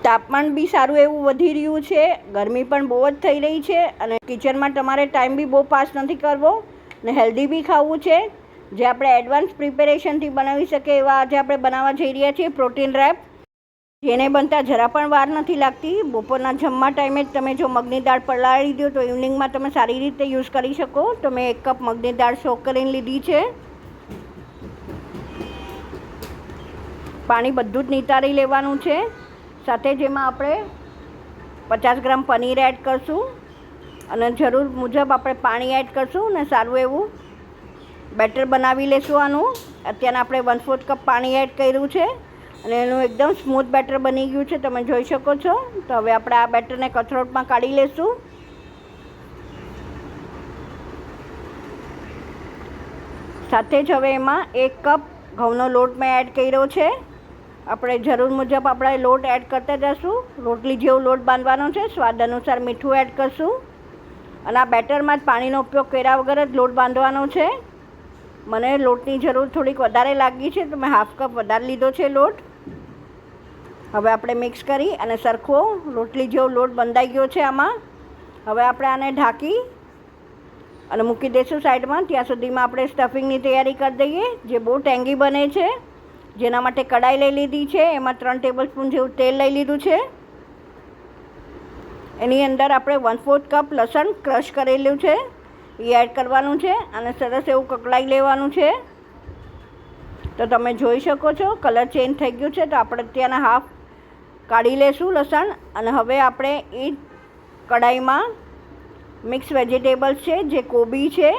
તાપમાન બી સારું એવું વધી રહ્યું છે, ગરમી પણ બહુ જ થઈ રહી છે અને કિચનમાં તમારે ટાઈમ બી બહુ પાસ નથી કરવો ને હેલ્ધી બી ખાવું છે. જે આપણે એડવાન્સ પ્રિપેરેશનથી બનાવી શકીએ એવા આજે આપણે બનાવવા જઈ રહ્યા છીએ પ્રોટીન રેપ, જેને બનતા જરા પણ વાર નથી લાગતી. બપોરના જમવા ટાઈમે જ તમે જો મગની દાળ પલાળી દો તો ઇવનિંગમાં તમે સારી રીતે યુઝ કરી શકો. તો મેં 1 કપ મગની દાળ સોક કરીને લીધી છે. પાણી બધું જ નિતારી લેવાનું છે. સાથે જેમાં આપણે 50 ગ્રામ પનીર એડ કરશું અને જરૂર મુજબ આપણે પાણી એડ કરશું અને સારું એવું બેટર બનાવી લેશું. આનું અત્યારે આપણે 1/4 કપ પાણી એડ કર્યું છે અને એનું એકદમ સ્મૂથ બેટર બની ગયું છે, તમે જોઈ શકો છો. તો હવે આપણે આ બેટરને કથરોટમાં કાઢી લેશું. સાથે જ હવે એમાં 1 કપ ઘઉંનો લોટ મેં એડ કર્યો છે. આપણે જરૂર મુજબ આપણે લોટ એડ કરતા જઈશું. રોટલી જેવો લોટ બાંધવાનો છે. સ્વાદ અનુસાર મીઠું એડ કરશું અને આ બેટરમાં જ પાણીનો ઉપયોગ કર્યા વગર જ લોટ બાંધવાનો છે. મને લોટની જરૂર થોડીક વધારે લાગી છે તો મેં 1/2 કપ વધારે લીધો છે લોટ. હવે આપણે મિક્સ કરી અને સરખો રોટલી જેવો લોટ બંધાઈ ગયો છે આમાં. હવે આપણે આને ઢાંકી અને મૂકી દઈશું સાઈડમાં. ત્યાં સુધીમાં આપણે સ્ટફિંગની તૈયારી કરી દઈએ, જે બહુ ટેંગી બને છે. જેના માટે કડાઈ લઈ લીધી છે, એમાં 3 ટેબલસ્પૂન જેવું તેલ લઈ લીધું છે. એની અંદર આપણે 1/4 કપ લસણ ક્રશ કરેલું છે એ એડ કરવાનું છે અને સરસ એવું કકડાઈ લેવાનું છે. તો તમે જોઈ શકો છો કલર ચેન્જ થઈ ગયું છે. તો આપણે ત્યાંના હાફ કાઢી લેશું લસણ અને હવે આપણે એ કડાઈમાં મિક્સ વેજીટેબલ્સ છે, જે કોબી છે,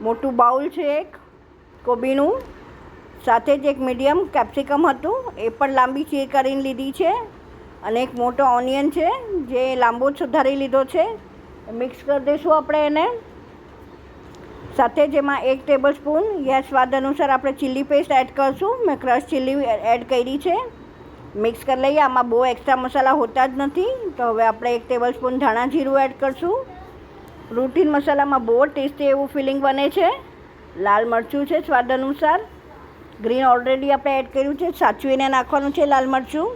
મોટું બાઉલ છે એક કોબીનું, સાથે જ એક મીડિયમ કેપ્સિકમ હતું એ પણ લાંબી ચીર કરીને લીધી છે અને એક મોટો ઓનિયન છે જે લાંબો સુધારી લીધો છે. મિક્સ કરી દઈશું આપણે એને. સાથે જ એમાં 1 ટેબલસ્પૂન યા સ્વાદ અનુસાર આપણે ચીલી પેસ્ટ એડ કરશું. મેં ક્રશ ચીલી એડ કરી છે. મિક્સ કરી લઈએ. આમાં બહુ એક્સ્ટ્રા મસાલા હોતા જ નથી. તો હવે આપણે 1 ટેબલસ્પૂન ધાણા જીરું એડ કરશું. રૂટીન મસાલામાં બહુ ટેસ્ટી એવું ફિલિંગ બને છે. લાલ મરચું છે સ્વાદ અનુસાર. ગ્રીન ઓલરેડી આપણે એડ કર્યું છે, સાચવીને નાખવાનું છે લાલ મરચું.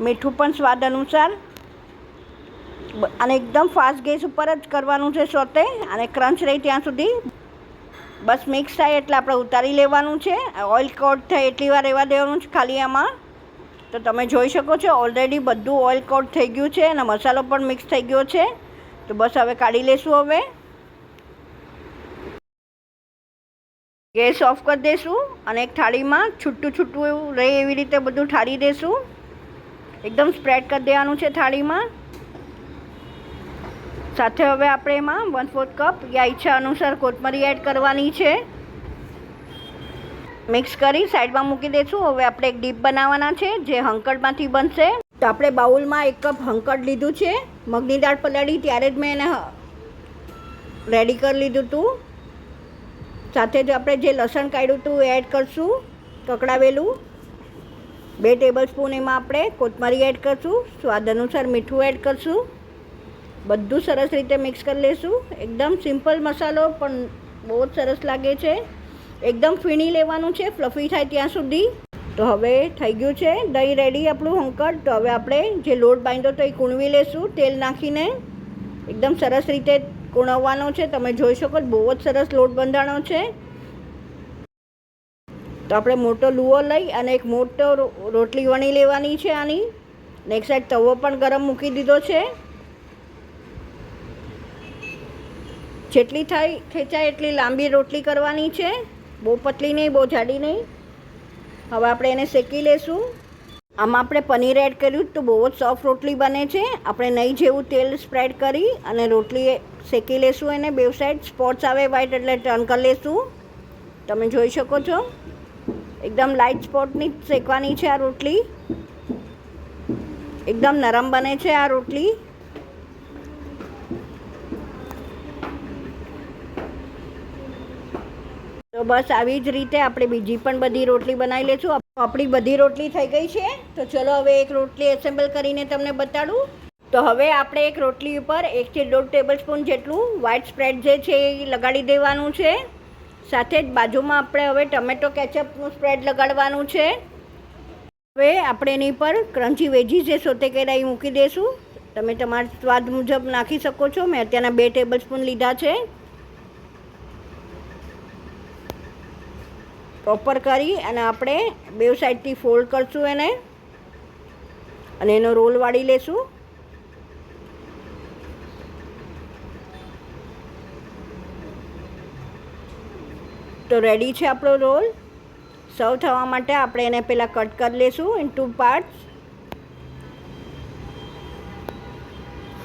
મીઠું પણ સ્વાદ અનુસાર. અને એકદમ ફાસ્ટ ગેસ ઉપર જ કરવાનું છે સોતે અને ક્રંચ રહે ત્યાં સુધી. બસ મિક્સ થાય એટલે આપણે ઉતારી લેવાનું છે. ઓઇલ કોટ થાય એટલી વાર રહેવા દેવાનું છે ખાલી આમાં. તો તમે જોઈ શકો છો ઓલરેડી બધું ઓઇલ કોટ થઈ ગયું છે અને મસાલો પણ મિક્સ થઈ ગયો છે. તો બસ હવે કાઢી લેશું. હવે ગેસ ઓફ કરી દઈશું અને એક થાળીમાં છૂટું છૂટું એવું રહે એવી રીતે બધું ઠારી દઈશું. એકદમ સ્પ્રેડ કરી દેવાનું છે થાળીમાં. સાથે હવે આપણે એમાં 1/4 કપ યા ઈચ્છા અનુસાર કોથમરી એડ કરવાની છે. મિક્સ કરી સાઈડમાં મૂકી દઈશું. હવે આપણે એક ડીપ બનાવવાના છે જે હંકડમાંથી બનશે. તો આપણે બાઉલમાં 1 કપ હંકડ લીધું છે. મગની દાળ પલાળી ત્યારે જ મેં એને રેડી કરી લીધું હતું. સાથે જ આપણે જે લસણ કાઢ્યું હતું એ એડ કરશું કકડાવેલું. 2 ટેબલસ્પૂન એમાં આપણે કોથમરી એડ કરશું. સ્વાદ અનુસાર મીઠું એડ કરશું. બધું સરસ રીતે મિક્સ કરી લઈશું. એકદમ સિમ્પલ મસાલો પણ બહુ જ સરસ લાગે છે. એકદમ ફીણી લેવાનું છે ફ્લફી થાય ત્યાં સુધી. તો હવે થઈ ગયું છે દહીં રેડી આપણું હંકડ. તો હવે આપણે જે લોટ બાંધ્યો તો એ કૂણવી લેશું તેલ નાખીને. એકદમ સરસ રીતે કૂણવવાનો છે. તમે જોઈ શકો બહુ જ સરસ લોટ બંધાણો છે. તો આપણે મોટો લુઓ લઈ અને એક મોટો રોટલી વણી લેવાની છે આની. ને એક સાઈડ તવો પણ ગરમ મૂકી દીધો છે. જેટલી થાય ખેંચાય એટલી લાંબી રોટલી કરવાની છે, બહુ પતલી નહીં બહુ જાડી નહીં. હવે આપણે એને શેકી લેશું. આમાં આપણે પનીર એડ કર્યું તો બહુ જ સોફ્ટ રોટલી બને છે. આપણે નહીં જેવું તેલ સ્પ્રેડ કરી અને રોટલી શેકી લેશું. એને બે સાઈડ સ્પોટ્સ આવે વ્હાઈટ એટલે ટર્ન કરી લેશું. તમે જોઈ શકો છો એકદમ લાઇટ સ્પોટની શેકવાની છે આ રોટલી. એકદમ નરમ બને છે આ રોટલી. તો બસ આવી જ રીતે આપણે બીજી પણ બધી રોટલી બનાવી લઈશું. આપણી બધી રોટલી થઈ ગઈ છે. તો ચલો હવે એક રોટલી એસેમ્બલ કરીને તમને બતાડું. તો હવે આપણે એક રોટલી ઉપર 1 થી 1.5 ટેબલસ્પૂન જેટલું વ્હાઈટ સ્પ્રેડ જે છે એ લગાડી દેવાનું છે. સાથે જ બાજુમાં આપણે હવે ટમેટો કેચઅપનું સ્પ્રેડ લગાડવાનું છે. હવે આપણે એની પર ક્રન્ચી વેજીસ જે સોતે કર્યા એ મૂકી દઈશું. તમે તમારા સ્વાદ મુજબ નાખી શકો છો. મેં અત્યારના 2 ટેબલ સ્પૂન લીધા છે. પ્રોપર કરી અને આપણે બે સાઈડથી ફોલ્ડ કરશું એને અને એનો રોલ વાળી લેશું. તો રેડી છે આપણો રોલ. સર્વ થવા માટે આપણે એને પહેલાં કટ કરી લેશું ઇન 2 પાર્ટ્સ.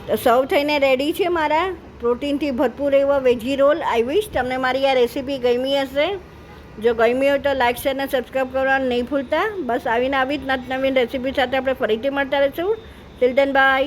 તો સર્વ થઈને રેડી છે મારા પ્રોટીનથી ભરપૂર એવા વેજી રોલ. આઈ વિશ તમને મારી આ રેસીપી ગમી હશે. જો ગમી હોય તો લાઇક શેર અને સબસ્ક્રાઈબ કરવાનું નહીં ભૂલતા. બસ આવી જ નવી રેસીપી સાથે આપણે ફરીથી મળતા રહીશું. Till then by.